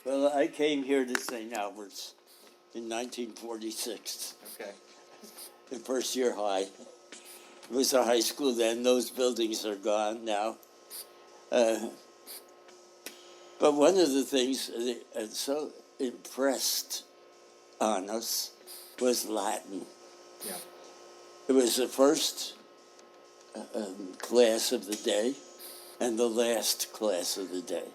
Well, I came here to St. Albert's in 1946, Okay. in first year high. It was a high school then. Those buildings are gone now. But one of the things that so impressed on us was Latin. Yeah. It was the first class of the day and the last class of the day.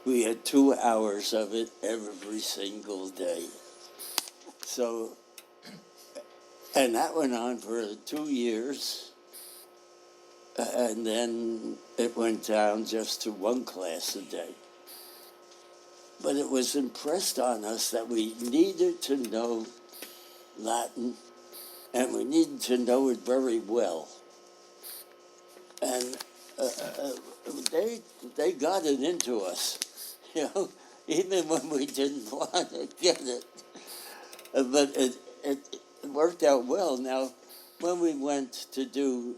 We had 2 hours of it every single day. So, and that went on for 2 years. And then it went down just to 1 class a day. But it was impressed on us that we needed to know Latin, and we needed to know it very well. And they got it into us, even when we didn't want to get it. But it worked out well. Now, when we went to do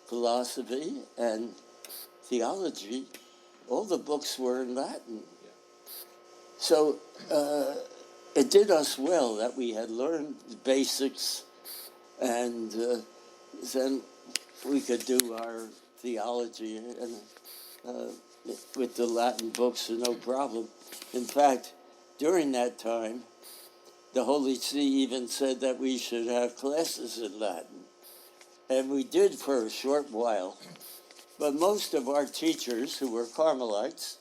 philosophy and theology, all the books were in Latin. So it did us well that we had learned the basics, and then we could do our theology and with the Latin books, no problem. In fact, during that time, the Holy See even said that we should have classes in Latin. And we did for a short while. But most of our teachers, who were Carmelites,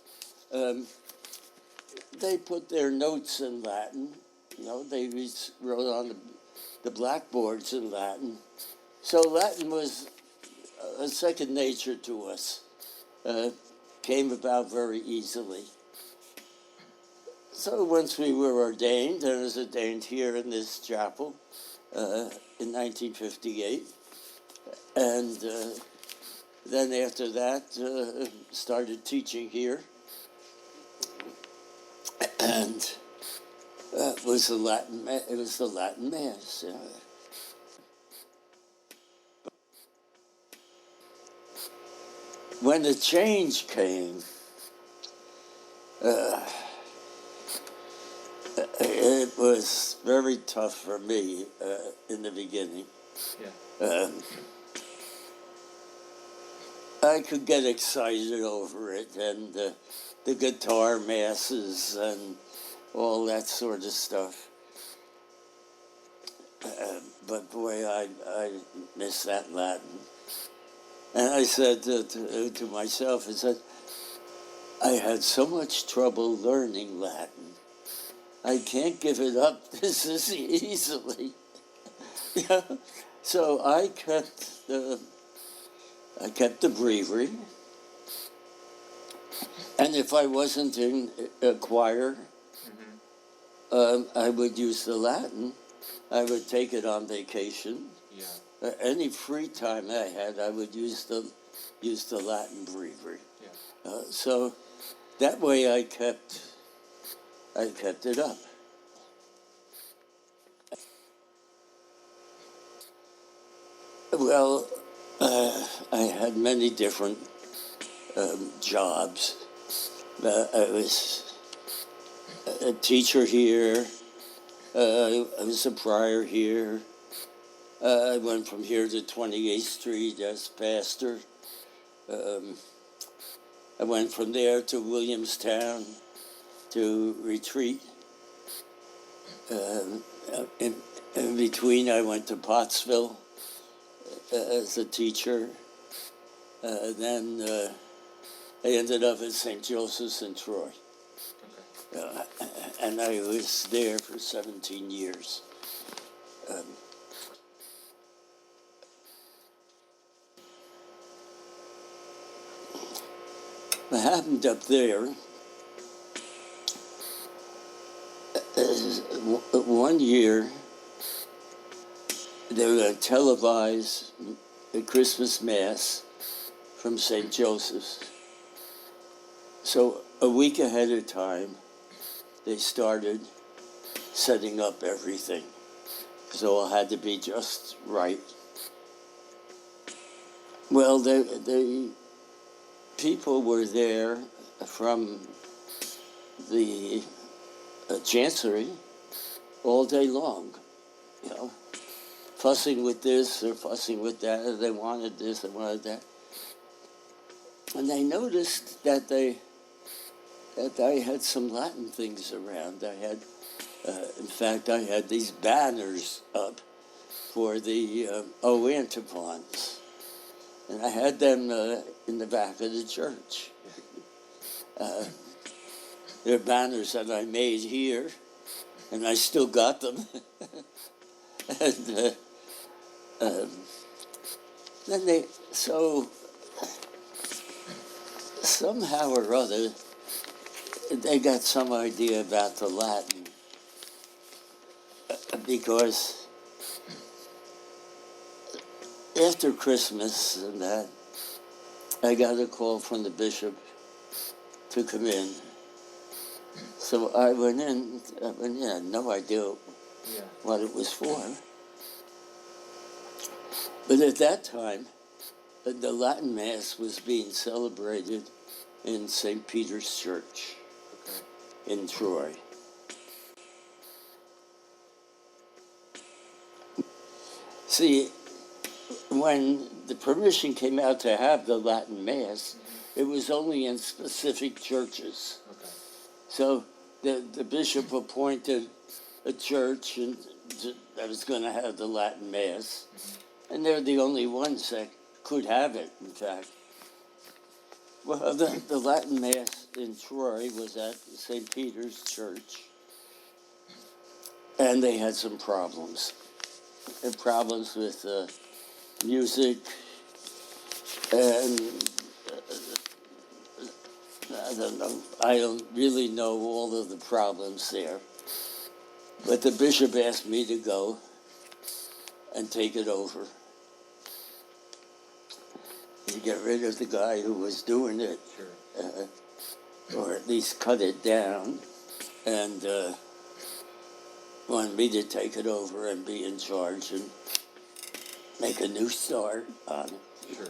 they put their notes in Latin. They wrote on the blackboards in Latin. So Latin was a second nature to us. Came about very easily. So once we were ordained, I was ordained here in this chapel in 1958. And then after that, started teaching here. And it was the Latin Mass. When the change came, it was very tough for me in the beginning. Yeah. I could get excited over it, and the guitar masses and all that sort of stuff. But boy, I miss that Latin. And I said to myself, I said, I had so much trouble learning Latin. I can't give it up this easily. So I kept the breviary. And if I wasn't in a choir, I would use the Latin. I would take it on vacation. Yeah. Any free time I had, I would use the Latin breviary. Yeah. So that way I kept it up. Well, I had many different jobs. I was a teacher here. I was a prior here. I went from here to 28th Street as pastor. I went from there to Williamstown to retreat. In between, I went to Pottsville as a teacher. Then I ended up at St. Joseph's in Troy. Okay. And I was there for 17 years. What happened up there is 1 year they were going to televise a Christmas Mass from St. Joseph's. So a week ahead of time, they started setting up everything. So it had to be just right. Well, the people were there from the chancery all day long, fussing with this or fussing with that. They wanted this, they wanted that. And they noticed that I had some Latin things around. In fact, I had these banners up for the O antiphons. And I had them in the back of the church. They're banners that I made here, and I still got them. And then so somehow or other, they got some idea about the Latin, because after Christmas and that, I got a call from the bishop to come in. So I went in, I had no idea what it was for. But at that time, the Latin Mass was being celebrated in St. Peter's Church in Troy. See, when the permission came out to have the Latin Mass, it was only in specific churches. Okay. So the bishop appointed a church that was going to have the Latin Mass, and they're the only ones that could have it, in fact. Well, the Latin Mass in Troy was at St. Peter's Church, and they had some problems. They had problems with music, and I don't really know all of the problems there. But the bishop asked me to go and take it over, to get rid of the guy who was doing it, or at least cut it down, and wanted me to take it over and be in charge and make a new start on it. Sure.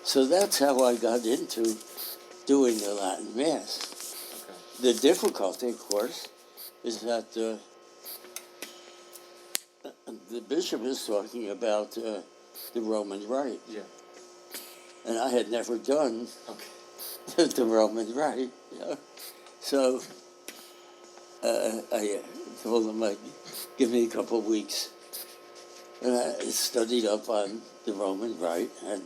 So that's how I got into doing the Latin Mass. Okay. The difficulty, of course, is that the bishop is talking about the Roman Rite. Yeah. And I had never done Okay. the Roman Rite. So I told him, give me a couple of weeks. And I studied up on the Roman Rite, and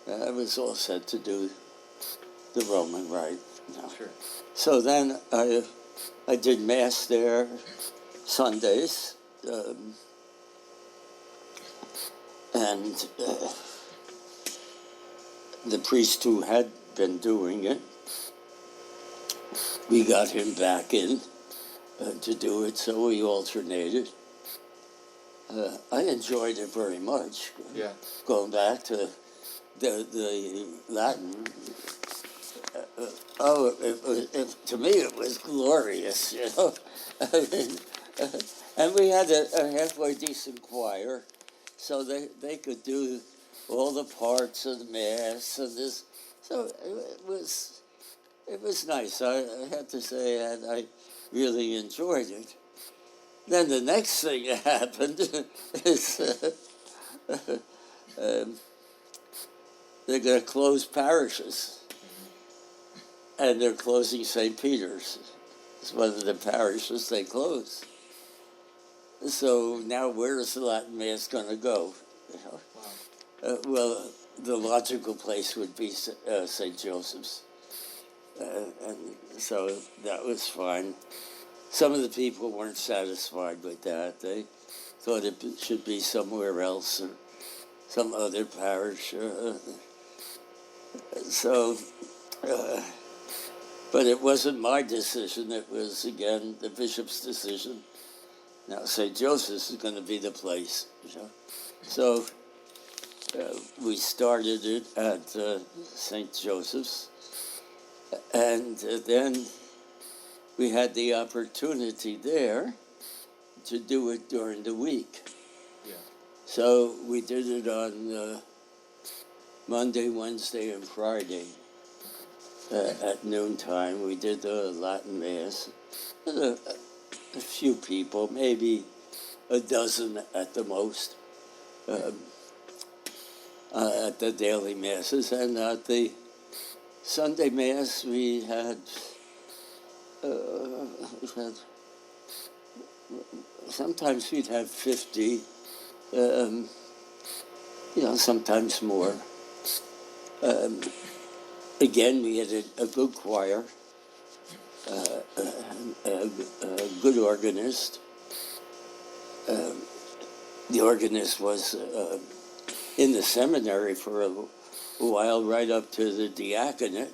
I was all set to do the Roman Rite. Sure. So then I did Mass there Sundays, and the priest who had been doing it, we got him back in to do it, so we alternated. I enjoyed it very much. Yeah. Going back to the Latin, to me it was glorious, I mean, and we had a halfway decent choir, so they could do all the parts of the Mass and this. So it was nice. I have to say that I really enjoyed it. Then the next thing that happened is they're going to close parishes. And they're closing St. Peter's. It's one of the parishes they close. So now where is the Latin Mass going to go? Wow. Well, the logical place would be St. Joseph's. And so that was fine. Some of the people weren't satisfied with that. They thought it should be somewhere else or some other parish. But it wasn't my decision. It was, again, the bishop's decision. Now, St. Joseph's is going to be the place. So we started it at St. Joseph's. And then we had the opportunity there to do it during the week. Yeah. So we did it on Monday, Wednesday, and Friday. at noontime. We did the Latin Mass. A few people, maybe a dozen at the most, at the daily masses, and at the Sunday Mass we had sometimes we'd have 50, sometimes more. Again, we had a good choir, a good organist. The organist was in the seminary for a while, right up to the diaconate,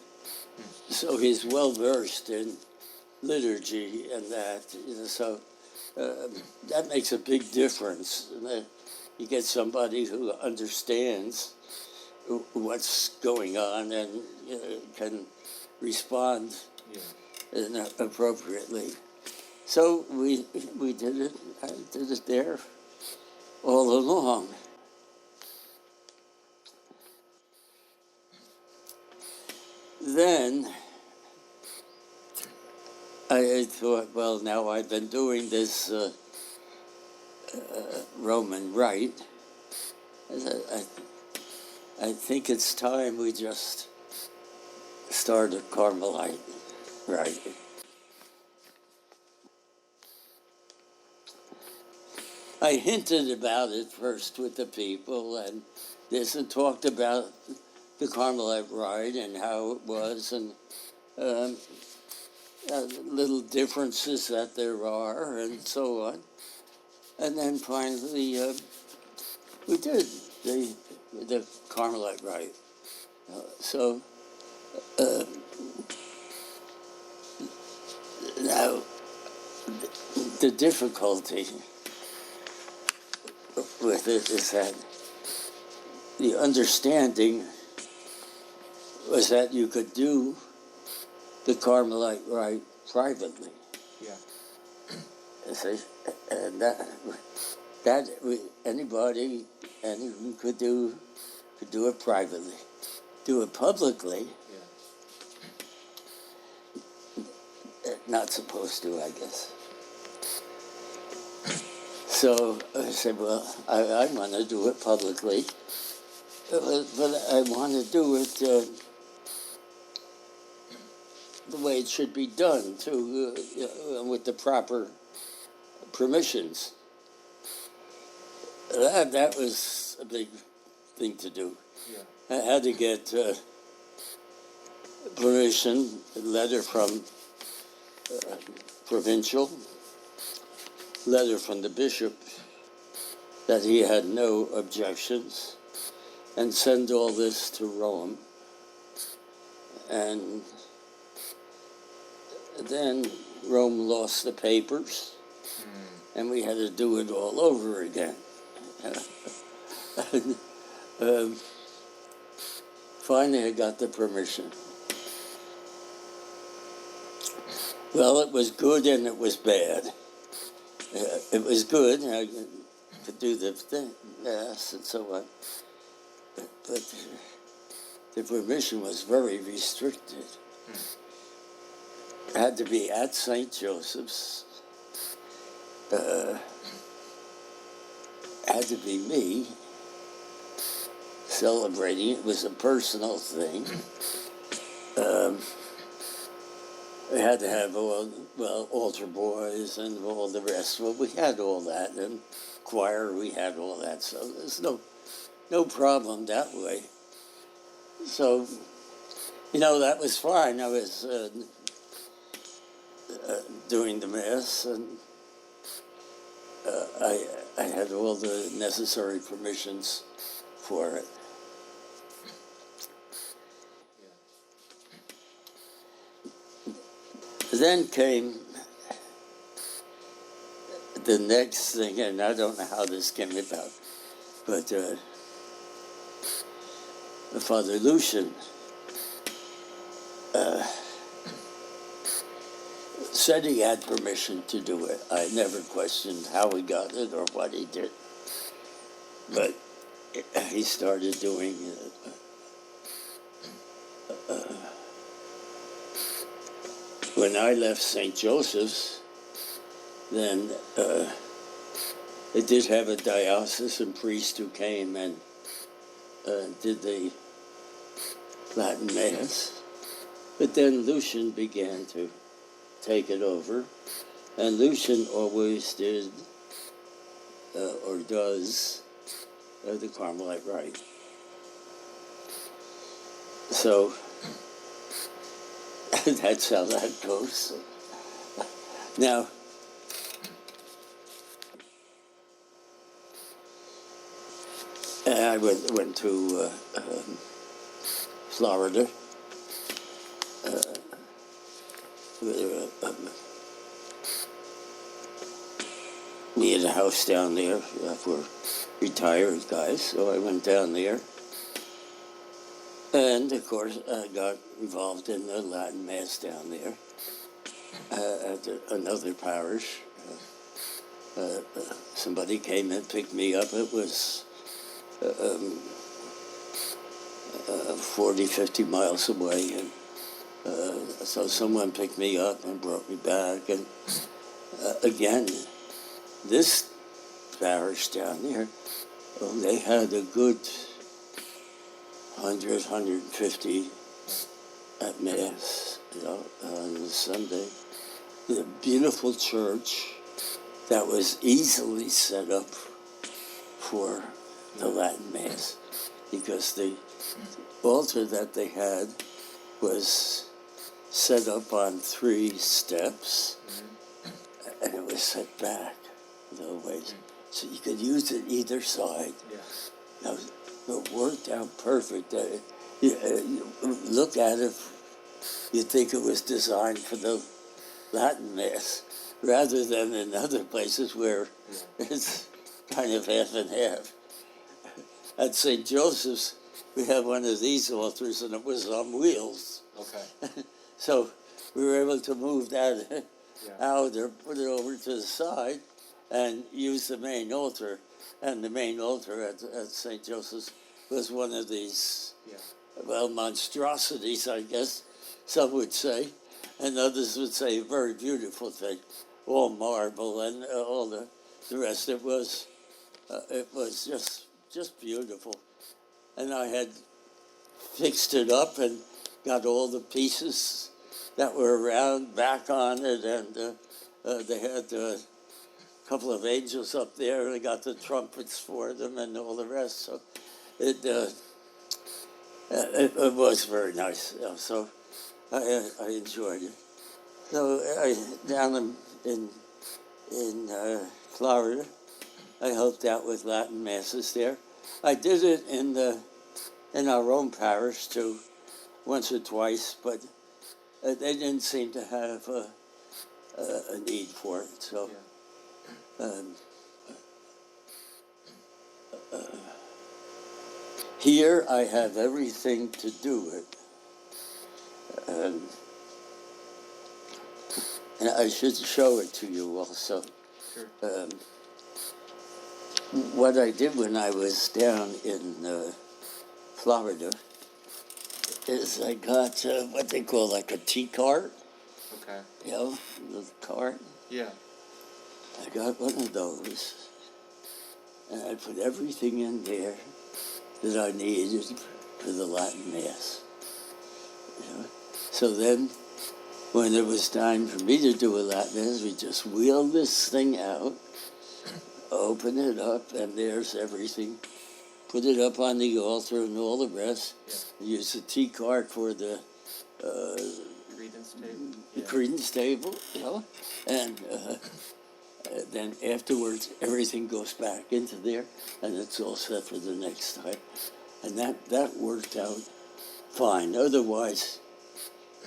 so he's well versed in liturgy and that. So that makes a big difference. You get somebody who understands what's going on and can respond appropriately. So we did it. I did it there all along. Then I thought, well, now I've been doing this Roman rite. I think it's time we just start a Carmelite Rite. I hinted about it first with the people and this, and talked about the Carmelite Rite and how it was, and little differences that there are, and so on. And then finally, we did the Carmelite Rite. Now, the difficulty with it is that the understanding was that you could do the Carmelite Rite privately. Yeah. And anyone could do it privately. Do it publicly, not supposed to, I guess. So I said, well, I want to do it publicly, but I want to do it the way it should be done, too, with the proper permissions. That was a big thing to do. Yeah. I had to get permission, a letter from provincial, letter from the bishop that he had no objections, and send all this to Rome. And then Rome lost the papers, and we had to do it all over again. Finally, I got the permission. Well, it was good and it was bad. It was good, I could do the Mass and so on, but the permission was very restricted. It had to be at St. Joseph's. Had to be me celebrating. It was a personal thing. We had to have altar boys and all the rest. Well, we had all that, and choir, we had all that. So there's no problem that way. So, that was fine. I was doing the Mass, and I had all the necessary permissions for it. Then came the next thing, and I don't know how this came about, but Father Lucian said he had permission to do it. I never questioned how he got it or what he did, but he started doing when I left St. Joseph's, then it did have a diocesan priest who came and did the Latin Mass. But then Lucian began to take it over, and Lucian always did, or does, the Carmelite Rite. So that's how that goes. Now, I went to Florida. We had a house down there for retired guys, so I went down there. And, of course, I got involved in the Latin Mass down there at another parish. Somebody came and picked me up. It was 40, 50 miles away. And so someone picked me up and brought me back. And again, this parish down there, well, they had a good 100, 150 at Mass, on Sunday. The beautiful church that was easily set up for the Latin Mass, because the altar that they had was set up on 3 steps, and it was set back the ways, so you could use it either side. Now, it worked out perfect. You look at it, you'd think it was designed for the Latin Mass, rather than in other places where it's kind of half and half. At St. Joseph's, we have one of these altars, and it was on wheels. Okay. So we were able to move that out or put it over to the side and use the main altar. And the main altar at St. Joseph's was one of these, well, monstrosities, I guess some would say, and others would say a very beautiful thing, all marble and all the rest. It was just beautiful. And I had fixed it up and got all the pieces that were around back on it, and they had a couple of angels up there. They got the trumpets for them and all the rest. So it was very nice. So I enjoyed it. So down in Florida, I helped out with Latin Masses there. I did it in our own parish too, once or twice, but they didn't seem to have a need for it. So here I have everything to do it. And I should show it to you also. Sure. What I did when I was down in Florida is I got what they call like a tea cart. Okay. You know, the cart. Yeah. I got one of those, and I put everything in there that I needed for the Latin Mass. You know? So then, when it was time for me to do a Latin Mass, we just wheeled this thing out, open it up, and there's everything. Put it up on the altar and all the rest. Yeah. Use the tea cart for the credence table. The credence table, you know, and then afterwards everything goes back into there, and it's all set for the next time. And that worked out fine. Otherwise,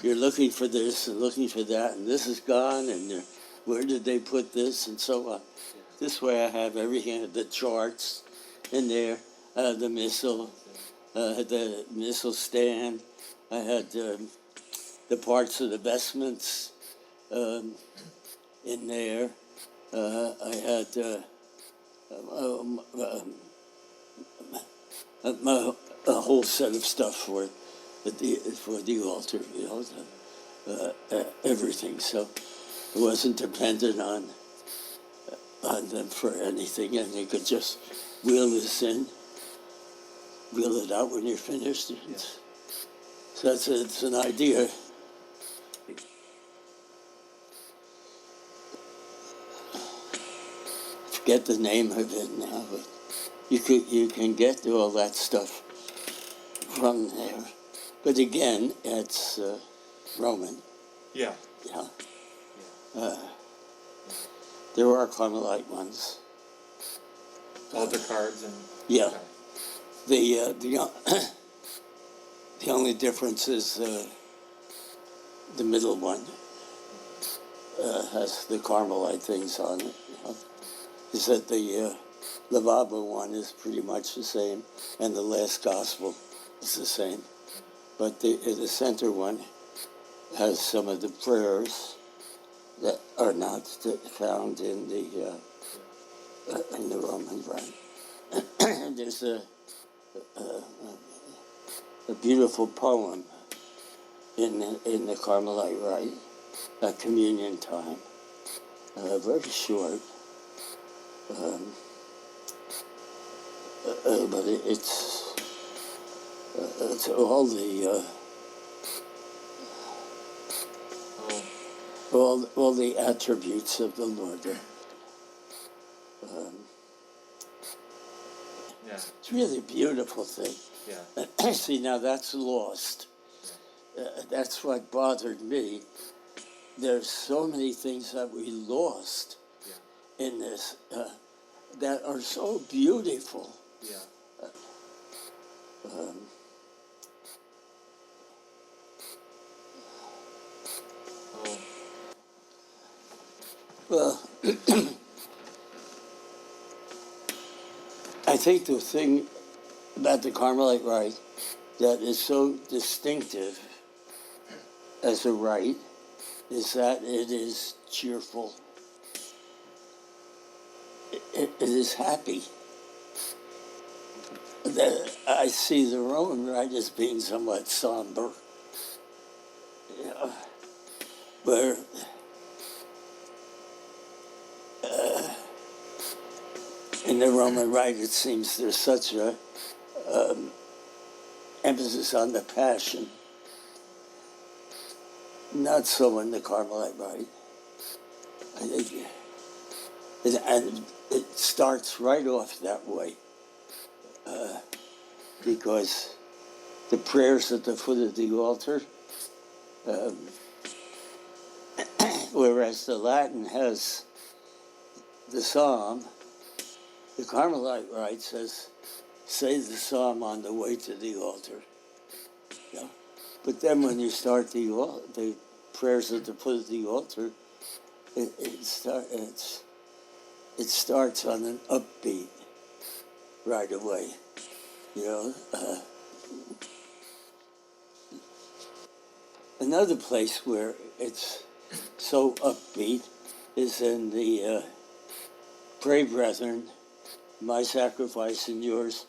you're looking for this and looking for that, and this is gone, and where did they put this, and so on. This way I have everything, the charts in there, the missal stand. I had the parts of the vestments in there. I had a whole set of stuff for the altar, you know. everything. So it wasn't dependent on them for anything, and you could just wheel this in, wheel it out when you're finished. Yeah. So it's an idea. Forget the name of it now, but you can get all that stuff from there. But again, it's Roman. Yeah. Yeah. Yeah. There are Carmelite ones. Altar cards and. Yeah. Okay. The only difference is the middle one has the Carmelite things on it. Is that the lavabo one is pretty much the same, and the last gospel is the same. But the center one has some of the prayers that are not found in the Roman Rite. There's a beautiful poem in the Carmelite Rite at communion time, very short, but it's all the all the attributes of the Lord. Yeah. It's really a beautiful thing. Yeah. See, now that's lost. That's what bothered me. There's so many things that we lost in this that are so beautiful. Yeah. Well, I think the thing about the Carmelite Rite that is so distinctive as a rite is that it is cheerful. It is happy. I see the Roman Rite as being somewhat somber, where in the Roman Rite it seems there's such a emphasis on the passion. Not so in the Carmelite Rite. And it starts right off that way. Because the prayers at the foot of the altar, whereas the Latin has the psalm, the Carmelite Rite says, say the psalm on the way to the altar. Yeah. But then when you start the prayers at the foot of the altar, it starts on an upbeat right away. Another place where it's so upbeat is in the Pray, brethren, my sacrifice and yours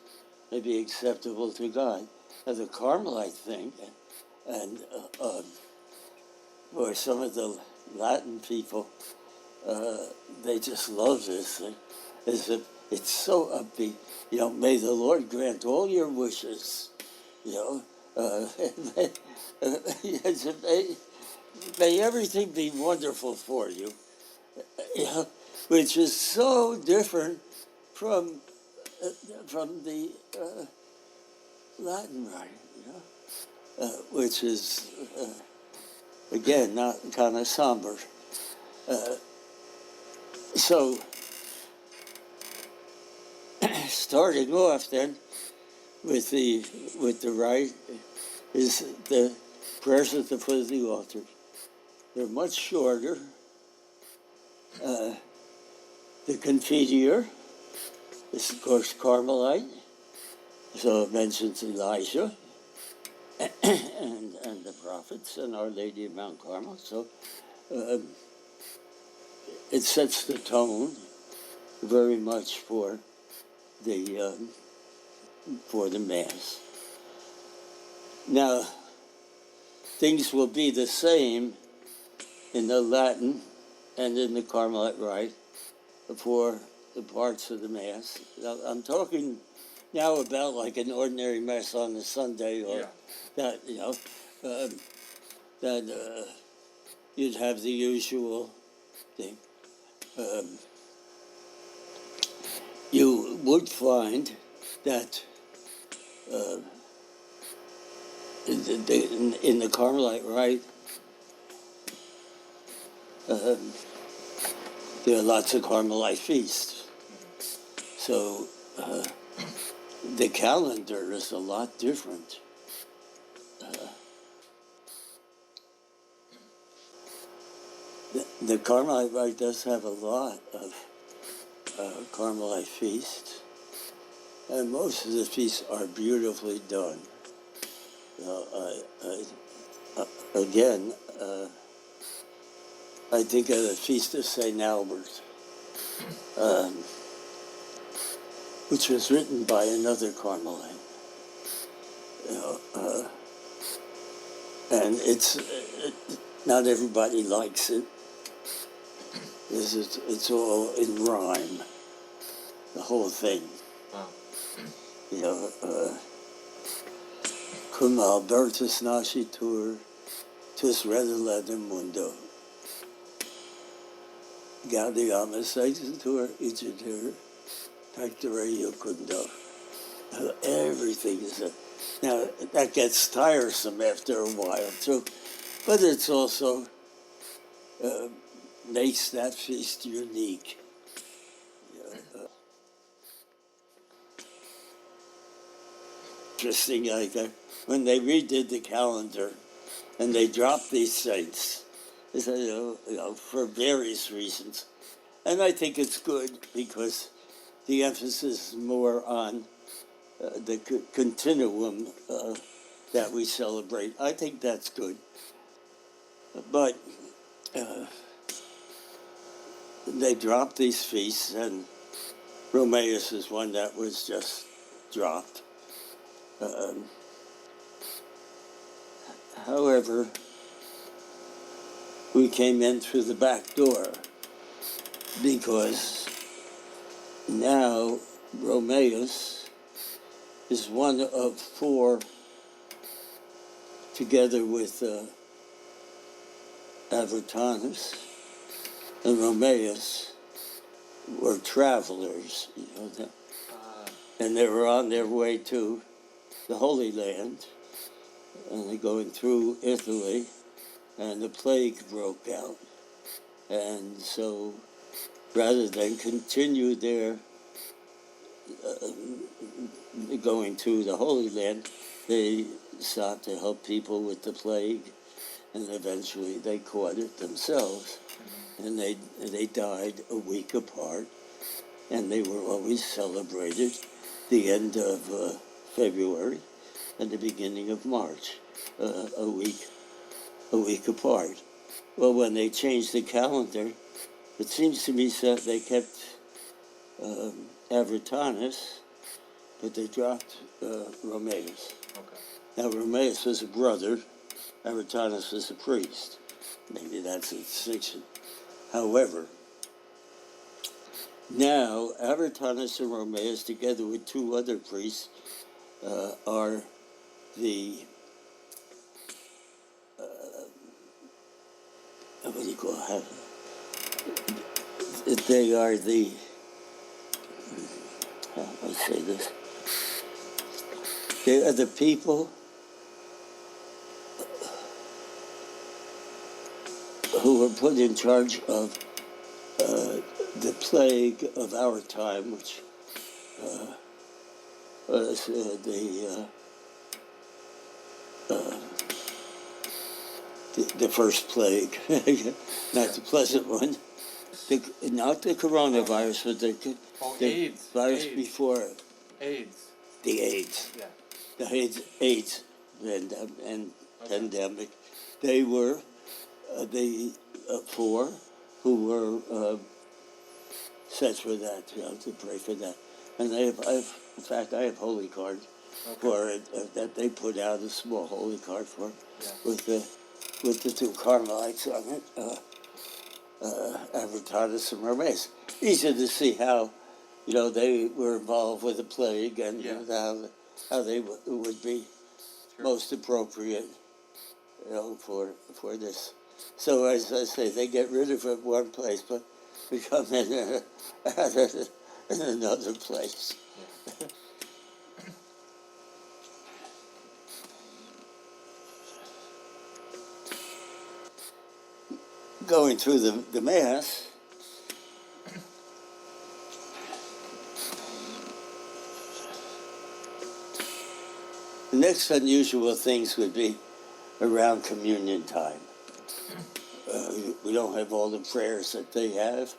may be acceptable to God. Now, the Carmelite thing, and or some of the Latin people, they just love this thing. It's so upbeat. May the Lord grant all your wishes. May everything be wonderful for you. Which is so different from the Latin Rite, which is again not kind of somber. So starting off then with the rite is the prayers at the foot of the altar. They're much shorter. The Confiteor is, of course, Carmelite, so it mentions Elijah and the prophets and Our Lady of Mount Carmel. So it sets the tone very much for the Mass. Now, things will be the same in the Latin and in the Carmelite Rite for the parts of the Mass. Now, I'm talking now about like an ordinary Mass on a Sunday, or Yeah. that, that you'd have the usual thing. You would find that in the Carmelite Rite, there are lots of Carmelite feasts. So the calendar is a lot different. The Carmelite Rite does have a lot of Carmelite feasts, and most of the feasts are beautifully done. Again, I think of the Feast of St. Albert, which was written by another Carmelite. And not everybody likes it, because it's all in rhyme, the whole thing. Wow. Cum Albertus nascitur, tus redeledem mundo. Gaudium exitur, igitur, pectore iucundo. Everything is now that gets tiresome after a while too, but it's also makes that feast unique. Interesting, like when they redid the calendar and they dropped these saints, they said, for various reasons, and I think it's good because the emphasis is more on the continuum that we celebrate. I think that's good. But they dropped these feasts, and Romaeus is one that was just dropped. However, we came in through the back door because now Romaeus is one of four, together with Avertanus and Romaeus, were travelers, and they were on their way to the Holy Land, and they're going through Italy, and the plague broke out. And so, rather than continue their going to the Holy Land, they sought to help people with the plague, and eventually they caught it themselves, and they died a week apart, and they were always celebrated the end of February and the beginning of March, a week apart. Well, when they changed the calendar, it seems to me that they kept Avertanus, but they dropped Romaeus. Okay. Now, Romaeus was a brother, Avertanus was a priest. Maybe that's a distinction. However, now Avertanus and Romaeus, together with two other priests, are the what do you call it? They are the, how do I say this? They are the people who were put in charge of the plague of our time, which was the first plague, not the pleasant one. Not the coronavirus, but the AIDS. virus AIDS. before it. AIDS. The AIDS. Yeah. The AIDS pandemic. They were the four who were set for that, to pray for that. And in fact, I have holy cards for it, that they put out a small holy card for, Yeah. with the two Carmelites on it, adaptations and Romaeus. Easy to see how, they were involved with the plague and Yeah. how they would be Sure. most appropriate, for this. So as I say, they get rid of it one place, but we come in in another place. Yeah. Going through the Mass, the next unusual things would be around communion time. We don't have all the prayers that they have,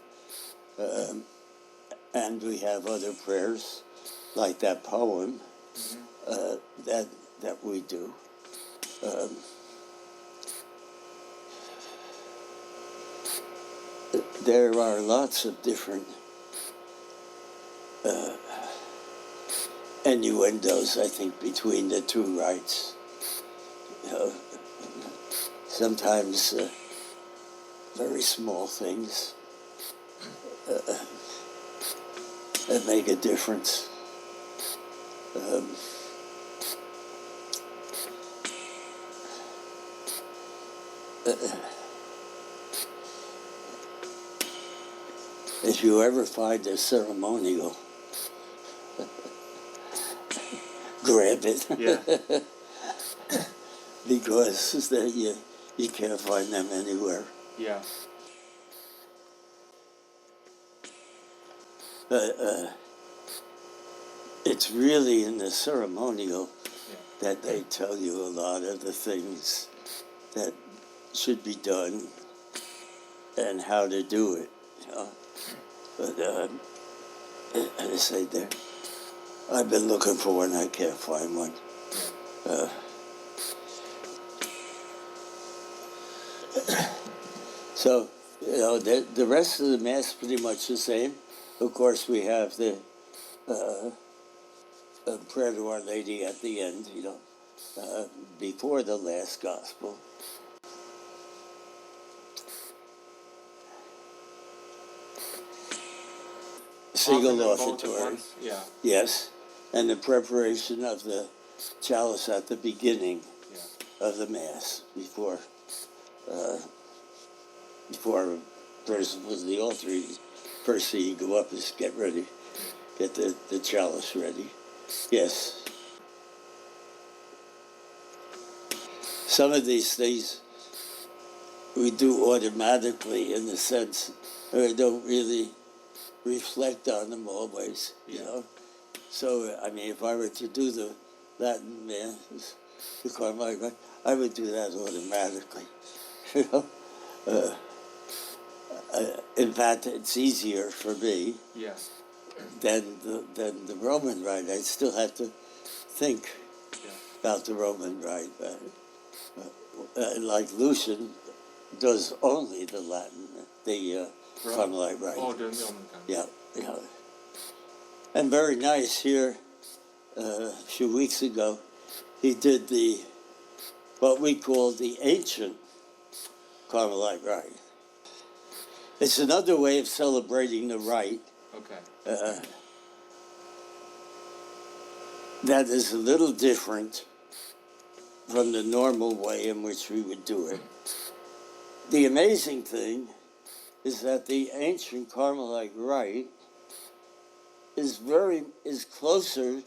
and we have other prayers like that poem that we do. There are lots of different innuendos, I think, between the two rites. Sometimes very small things that make a difference. If you ever find a ceremonial, grab it. Yeah. Because you can't find them anywhere. Yeah. It's really in the ceremonial Yeah. that they tell you a lot of the things that should be done and how to do it. But as I say, there, I've been looking for one. I can't find one. So, the rest of the Mass is pretty much the same. Of course, we have the prayer to Our Lady at the end, before the last Gospel. Single Often both at offertory. once? Yeah. Yes, and the preparation of the chalice at the beginning of the Mass before a person was the altar. First thing you go up is get ready, get the chalice ready. Yes. Some of these things we do automatically in the sense we don't really reflect on them always, So, if I were to do the Latin Mass, the Carmelite Rite, I would do that automatically, in fact, it's easier for me than the Roman Rite. I still have to think about the Roman Rite. Like Lucian does only the Latin, the Carmelite Rite. Oh, the Roman kind. Yeah. And very nice here, a few weeks ago, he did what we call the ancient Carmelite Rite. It's another way of celebrating the rite. Okay. That is a little different from the normal way in which we would do it. The amazing thing is that the ancient Carmelite Rite is closer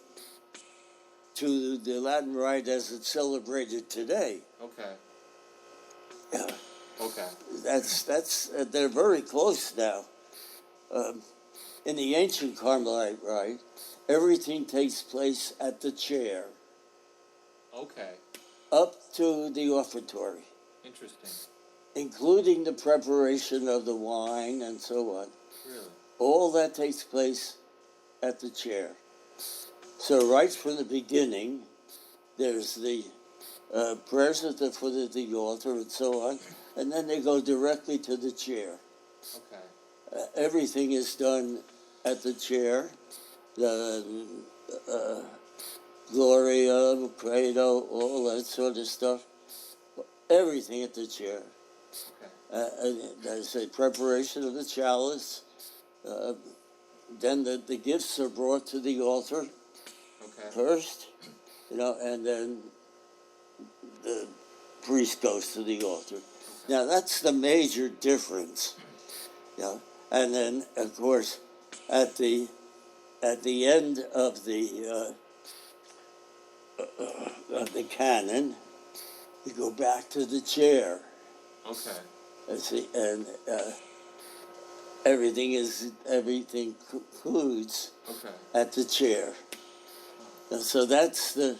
to the Latin Rite as it's celebrated today. Okay. Yeah. Okay. They're very close now. In the ancient Carmelite Rite, everything takes place at the chair, Okay. up to the offertory, Interesting. including the preparation of the wine and so on. Really? All that takes place at the chair. So right from the beginning, there's the prayers at the foot of the altar and so on, and then they go directly to the chair. Okay. Everything is done at the chair. Gloria, Credo, all that sort of stuff. Everything at the chair. There's a preparation of the chalice. Then the gifts are brought to the altar first, and then the priest goes to the altar. Now that's the major difference. And then of course at the end of the canon, you go back to the chair. And everything concludes at the chair. And so that's the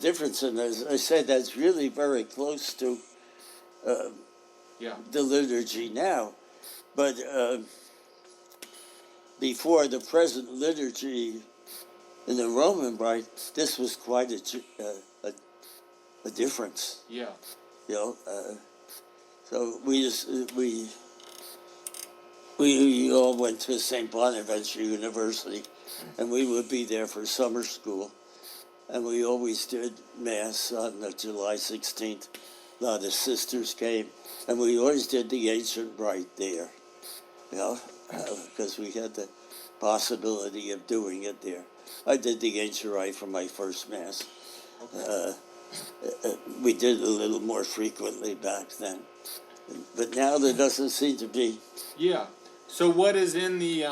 difference, and as I said, that's really very close to the liturgy now. But before the present liturgy in the Roman Rite, this was quite a difference. So we all went to St. Bonaventure University, and we would be there for summer school, and we always did Mass on July 16th. A lot of sisters came, and we always did the ancient rite there, because we had the possibility of doing it there. I did the ancient rite for my first Mass. We did it a little more frequently back then. But now there doesn't seem to be. So what is in the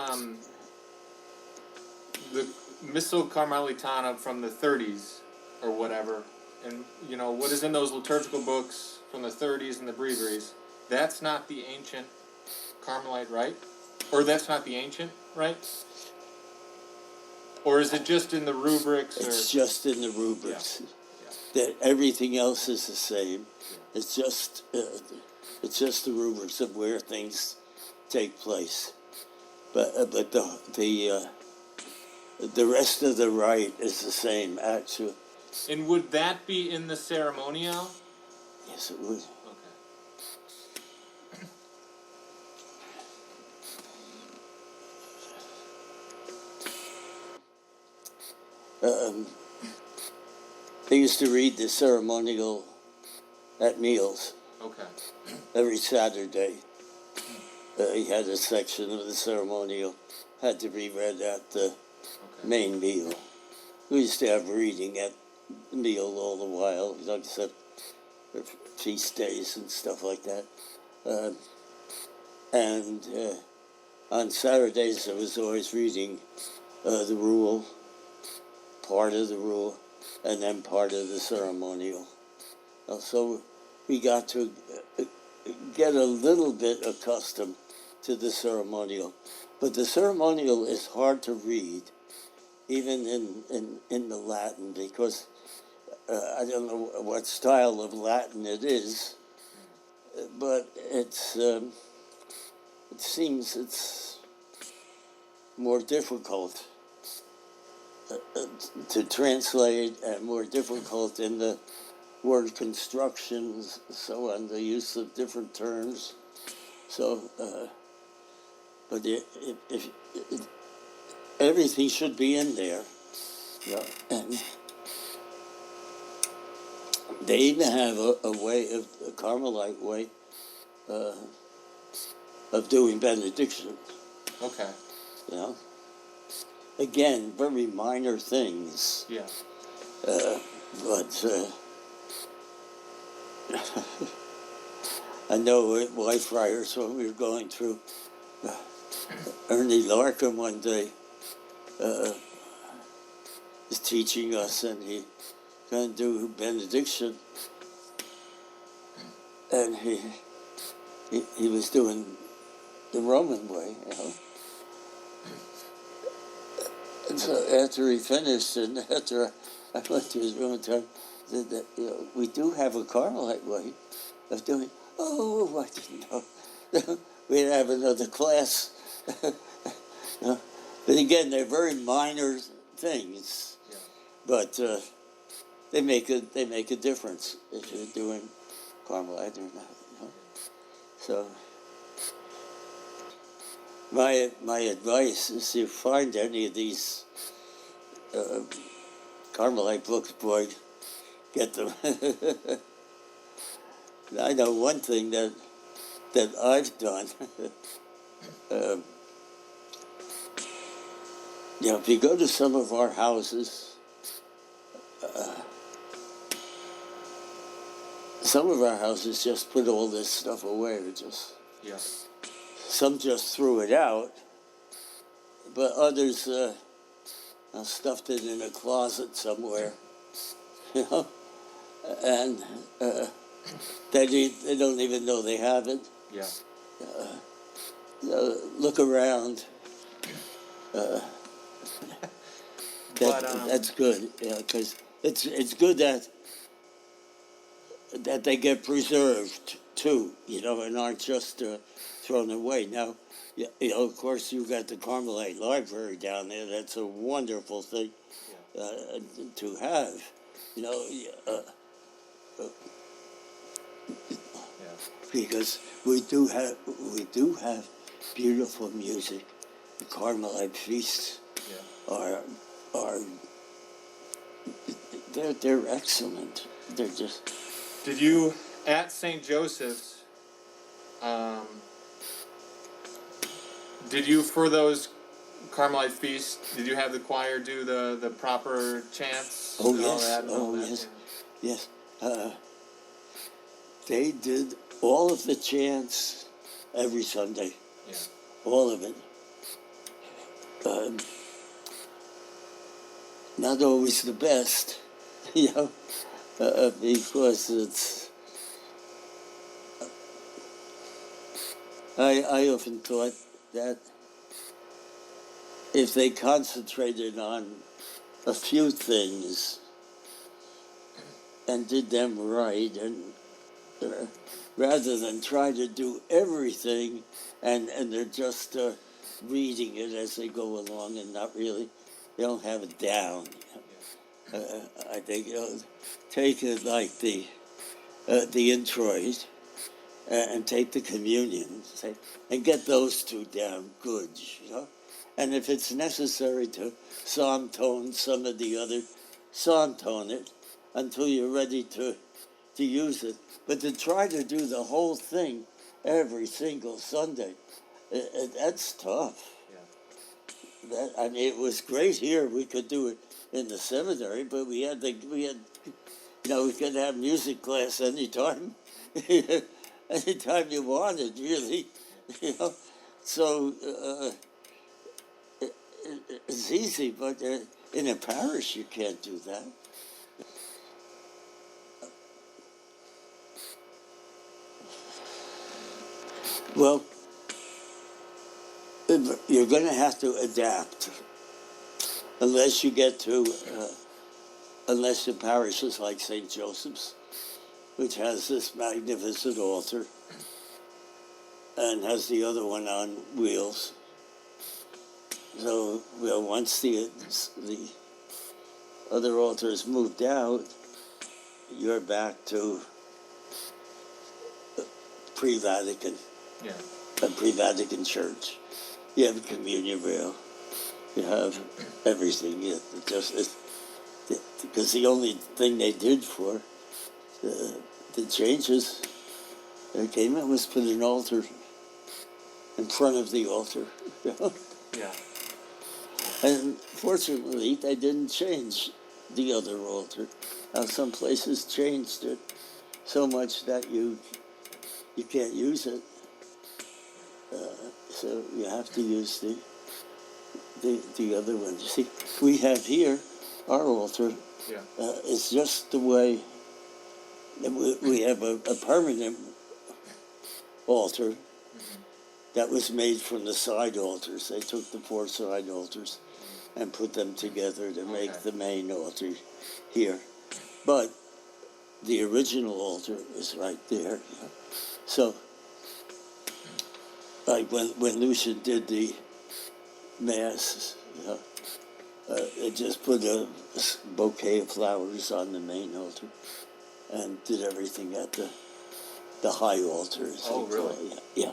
Missal Carmelitana from the 30s or whatever, and what is in those liturgical books from the 30s and the breviaries? That's not the ancient Carmelite Rite, or that's not the ancient Rite, or is it just in the rubrics? It's just in the rubrics. That everything else is the same. It's just the rubrics of where things take place, but the rest of the rite is the same actually. And would that be in the ceremonial? Yes, it would. They used to read the ceremonial at meals. Every Saturday. He had a section of the ceremonial had to be read at the main meal. We used to have reading at the meal all the while, like I said, for feast days and stuff like that. And on Saturdays, I was always reading the rule, part of the rule, and then part of the ceremonial. So we got to get a little bit accustomed to the ceremonial. But the ceremonial is hard to read, even in the Latin, because I don't know what style of Latin it is, but it seems it's more difficult to translate and more difficult in the word constructions, so on, the use of different terms. So, but if everything should be in there. And they even have a way of, a Carmelite way of doing benediction. Again, very minor things. But I know at Whitefriars, when we were going through Ernie Larkin one day was teaching us, and he going to do benediction, and he was doing the Roman way, And so after he finished, and after I went to his room and told him that we do have a Carmelite way of doing. Oh, I didn't know. We'd have another class. But again, they're very minor things, but they make a difference if you're doing Carmelite or not. So my advice is, if you find any of these Carmelite books, boy, get them. I know one thing that I've done. If you go to some of our houses, some of our houses just put all this stuff away. Some just threw it out, but others stuffed it in a closet somewhere, and they don't even know they have it. Yeah. Look around. That's good, because it's good that they get preserved too, and aren't just thrown away. Now, of course, you got the Carmelite Library down there. That's a wonderful thing to have. Because we do have beautiful music. The Carmelite Priests are they're excellent. They're just. Did you at St. Joseph's? Did you, for those Carmelite feasts, did you have the choir do the proper chants? Oh yes. Yes. They did all of the chants every Sunday. Yeah. All of it. Not always the best, because it's. I often thought that if they concentrated on a few things and did them right, and rather than try to do everything, and they're just reading it as they go along and not really, they don't have it down. I think take it like the introit and take the communion and get those two down good, And if it's necessary to psalm tone some of the other, psalm tone it until you're ready to use it. But to try to do the whole thing every single Sunday, that's tough. It was great here. We could do it in the seminary, but we could have music class anytime, anytime you wanted, really, So it's easy, but in a parish you can't do that. Well, you're going to have to adapt unless you get to, unless the parish is like St. Joseph's, which has this magnificent altar and has the other one on wheels. So, once the other altar is moved out, you're back to pre-Vatican. Yeah. A pre-Vatican church. You have a communion rail. You have everything. Because the only thing they did for the changes that came in was put an altar in front of the altar. Yeah. And fortunately, they didn't change the other altar. Some places changed it so much that you can't use it. So you have to use the other one. You see, we have here our altar. Yeah. It's just the way we have a permanent altar that was made from the side altars. They took the 4 side altars and put them together to make the main altar here. But the original altar is right there. So, like when Lucian did the Mass, they just put a bouquet of flowers on the main altar and did everything at the high altar. Oh, really? Yeah.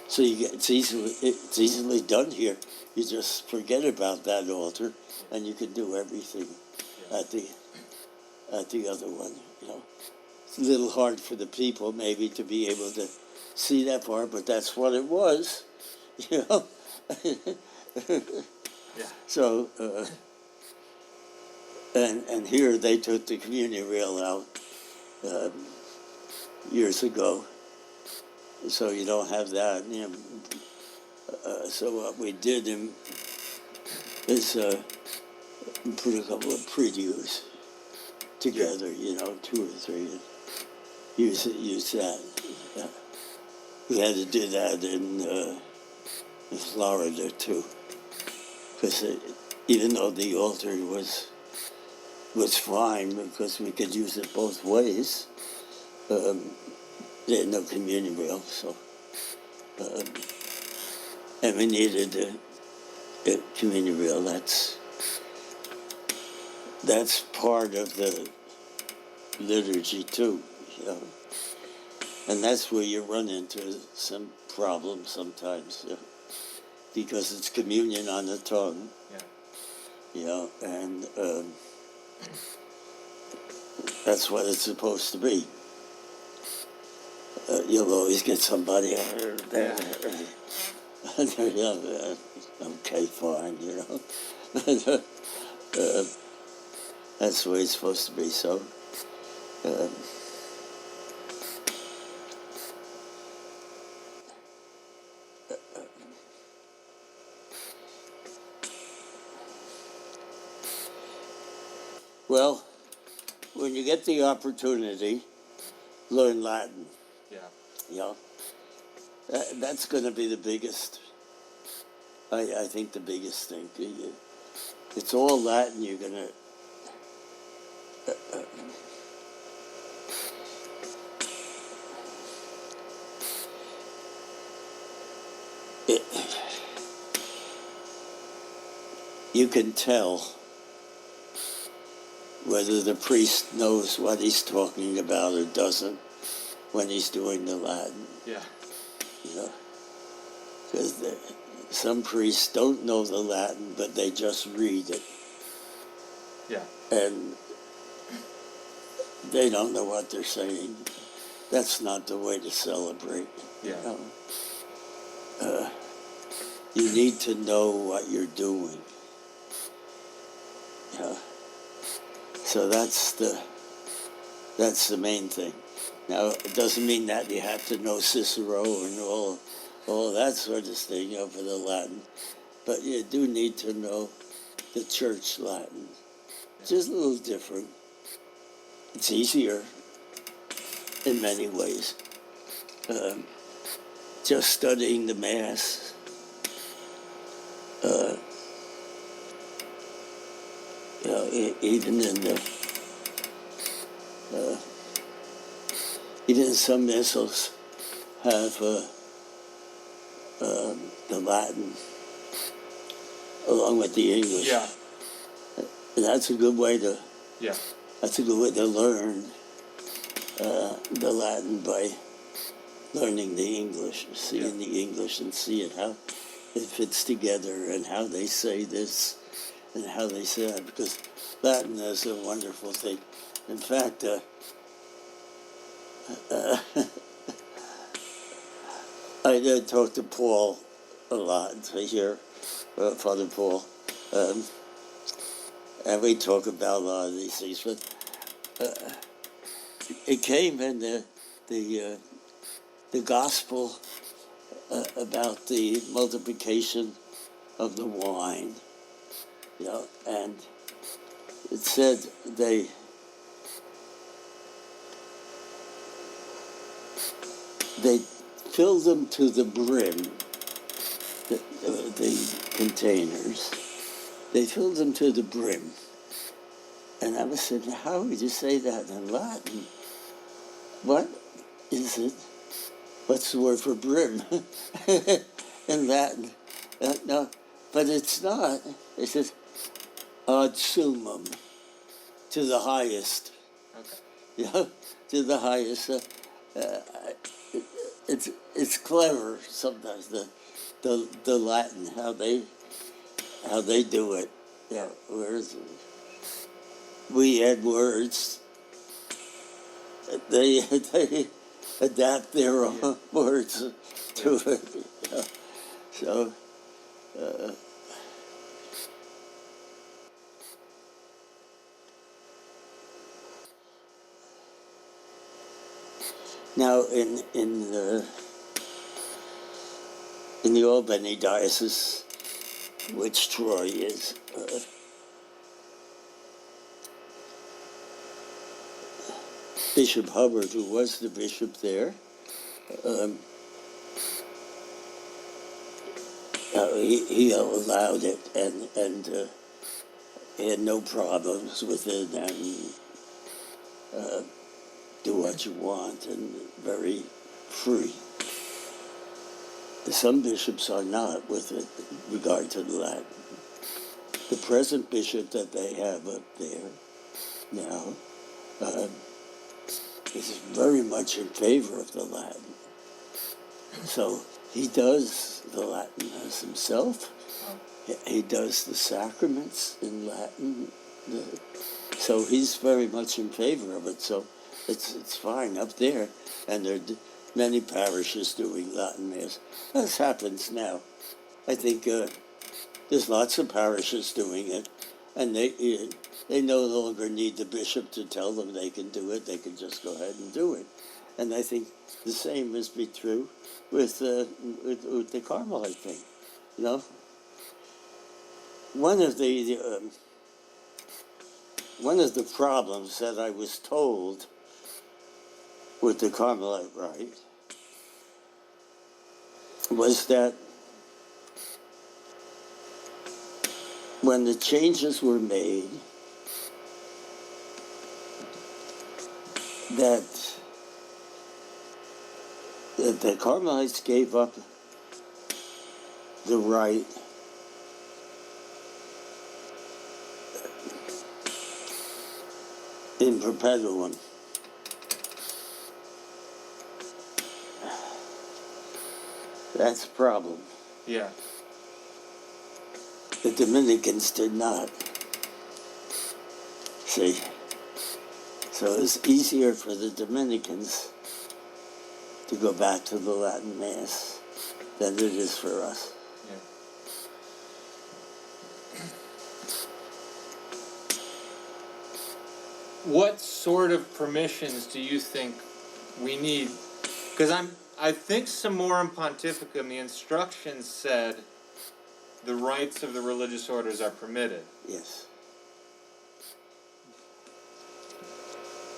So it's easily done here. you just forget about that altar, and you can do everything at the other one. It's a little hard for the people maybe to be able to see that far, but that's what it was. Yeah. So, and here they took the communion rail out years ago, so you don't have that. So what we did is put a couple of previews together, 2 or 3, and use that. We had to do that in Florida too, because even though the altar was fine because we could use it both ways, they had no communion rail, so and we needed a communion rail. That's part of the liturgy too, and that's where you run into some problems sometimes, because it's communion on the tongue, and that's what it's supposed to be. You'll always get somebody there. Okay, fine, that's the way it's supposed to be. So, well, when you get the opportunity, learn Latin. Yeah. That's going to be the biggest. I think the biggest thing. It's all Latin. You're going to. You can tell whether the priest knows what he's talking about or doesn't when he's doing the Latin. Yeah. Because some priests don't know the Latin, but they just read it. Yeah. And they don't know what they're saying. That's not the way to celebrate. Yeah. You need to know what you're doing. So that's the main thing. Now, it doesn't mean that you have to know Cicero and all that sort of thing, for the Latin. But you do need to know the church Latin. It's just a little different. It's easier in many ways. Just studying the Mass. Even some missals have the Latin along with the English. Yeah. And that's a good way to. Yeah. That's a good way to learn the Latin by learning the English, seeing the English and seeing how it fits together and how they say this and how they say that, because Latin is a wonderful thing. In fact, I did talk to Paul a lot here, Father Paul, and we talk about a lot of these things. But it came in the gospel about the multiplication of the wine, and it said they filled them to the brim, the containers. They filled them to the brim. And I was saying, how would you say that in Latin? What is it? What's the word for brim in Latin? No, but it's not. It says ad summum, to the highest. Okay. To the highest. It's clever sometimes, the Latin, how they how they do it. Yeah, whereas we add words, they adapt their own words to it. Yeah. So. Now, in the Albany diocese, which Troy is, Bishop Hubbard, who was the bishop there, he allowed it, and he had no problems with it, and do what you want, and very free. Some bishops are not with it in regard to the Latin. The present bishop that they have up there now is very much in favor of the Latin. So he does the Latin Mass himself. He does the sacraments in Latin. So he's very much in favor of it. So it's fine up there. And there are many parishes doing Latin Mass. This happens now. I think there's lots of parishes doing it. And they no longer need the bishop to tell them they can do it. They can just go ahead and do it. And I think the same must be true with the Carmelite thing. You know, one of the problems that I was told with the Carmelite Rite was that when the changes were made, that the Carmelites gave up the right in perpetuum. That's a problem. Yeah. The Dominicans did not. See? So it's easier for the Dominicans to go back to the Latin Mass than it is for us. Yeah. What sort of permissions do you think we need? Because I think Summorum Pontificum, the instructions said the rites of the religious orders are permitted. Yes.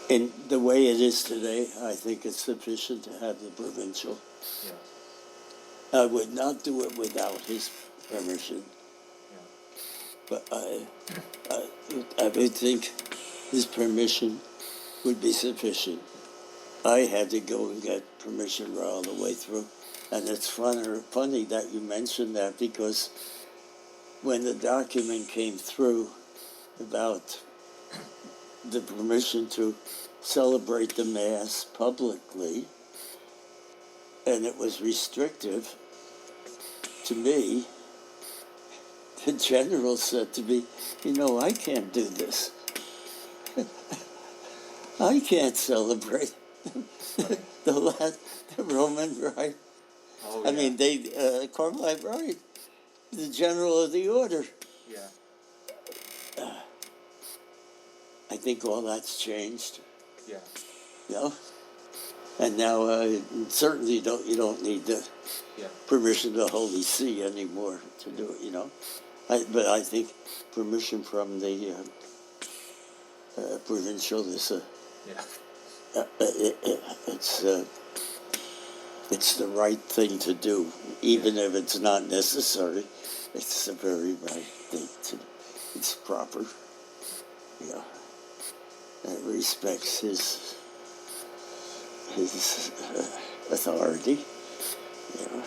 In the way it is today, I think it's sufficient to have the provincial. Yeah. I would not do it without his permission. Yeah. But I would think his permission would be sufficient. I had to go and get permission right all the way through. And it's funny that you mentioned that, because when the document came through about the permission to celebrate the Mass publicly, and it was restrictive to me, the general said to me, I can't do this. I can't celebrate the Roman Rite. Oh, yeah. I mean, Carmelite Rite, the general of the order. Yeah. I think all that's changed. Yeah. And now certainly you don't need the permission of the Holy See anymore to do it. But I think permission from the provincial is it's the right thing to do, even if it's not necessary. It's the very right thing to do. It's proper. Yeah. And it respects his authority. Yeah.